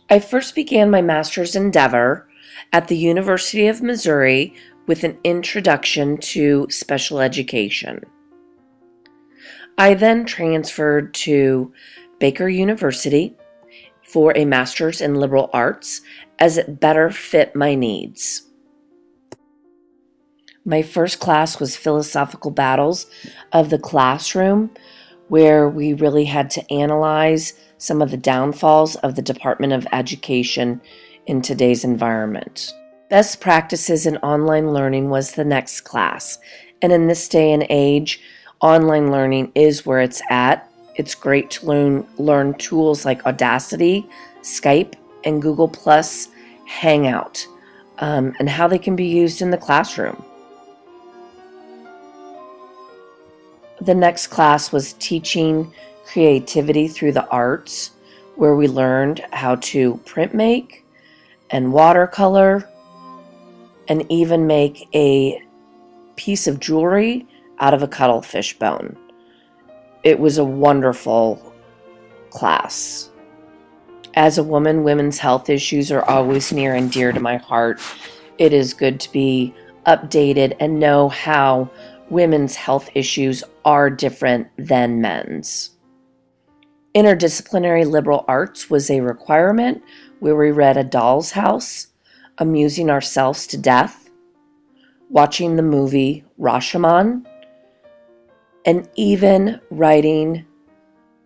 I first began my master's endeavor at the University of Missouri with an introduction to special education. I then transferred to Baker University for a master's in liberal arts as it better fit my needs. My first class was Philosophical Battles of the Classroom, where we really had to analyze some of the downfalls of the Department of Education in today's environment. Best practices in online learning was the next class, and in this day and age, online learning is where it's at. It's great to learn tools like Audacity, Skype, and Google Plus Hangout, and how they can be used in the classroom. The next class was Teaching Creativity Through the Arts, where we learned how to print make and watercolor and even make a piece of jewelry out of a cuttlefish bone. It was a wonderful class. As a woman, women's health issues are always near and dear to my heart. It is good to be updated and know how women's health issues are different than men's. Interdisciplinary liberal arts was a requirement where we read A Doll's House, Amusing Ourselves to Death, watching the movie Rashomon, and even writing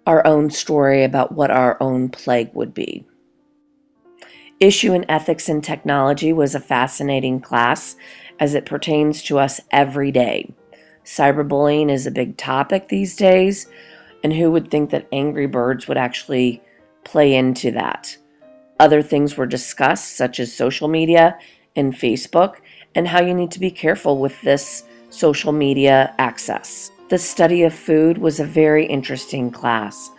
our own story about what our own plague would be. Issue and Ethics in Technology was a fascinating class as it pertains to us every day. Cyberbullying is a big topic these days, and who would think that Angry Birds would actually play into that? Other things were discussed, such as social media and Facebook, and how you need to be careful with this social media access. The study of food was a very interesting class,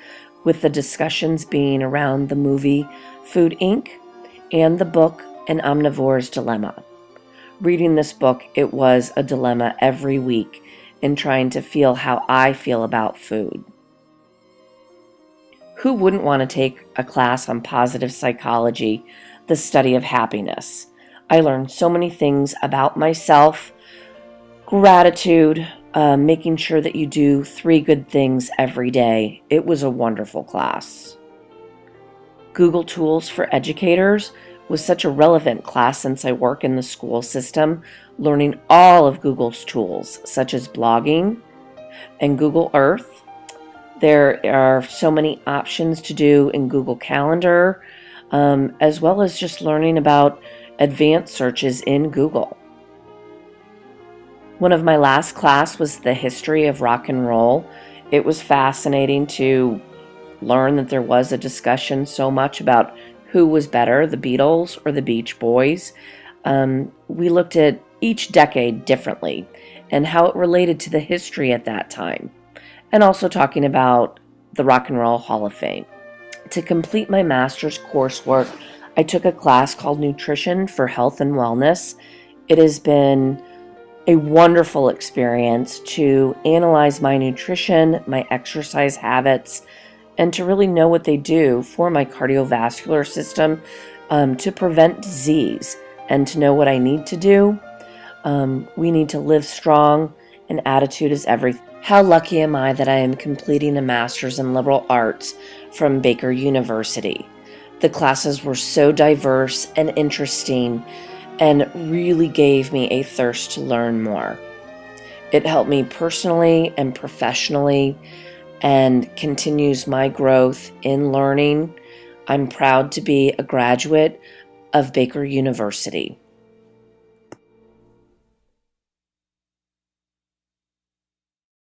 with the discussions being around the movie Food Inc. and the book An Omnivore's Dilemma. Reading this book, it was a dilemma every week in trying to feel how I feel about food. Who wouldn't want to take a class on positive psychology, the study of happiness? I learned so many things about myself, gratitude, making sure that you do 3 good things every day. It was a wonderful class. Google Tools for Educators was such a relevant class since I work in the school system, learning all of Google's tools, such as blogging and Google Earth. There are so many options to do in Google Calendar, as well as just learning about advanced searches in Google. One of my last class was the history of rock and roll. It was fascinating to learn that there was a discussion so much about who was better, the Beatles or the Beach Boys. We looked at each decade differently and how it related to the history at that time, and also talking about the Rock and Roll Hall of Fame. To complete my master's coursework, I took a class called Nutrition for Health and Wellness. It has been a wonderful experience to analyze my nutrition, my exercise habits, and to really know what they do for my cardiovascular system, to prevent disease, and to know what I need to do. We need to live strong, and attitude is everything. How lucky am I that I am completing a master's in liberal arts from Baker University. The classes were so diverse and interesting and really gave me a thirst to learn more. It helped me personally and professionally and continues my growth in learning. I'm proud to be a graduate of Baker University.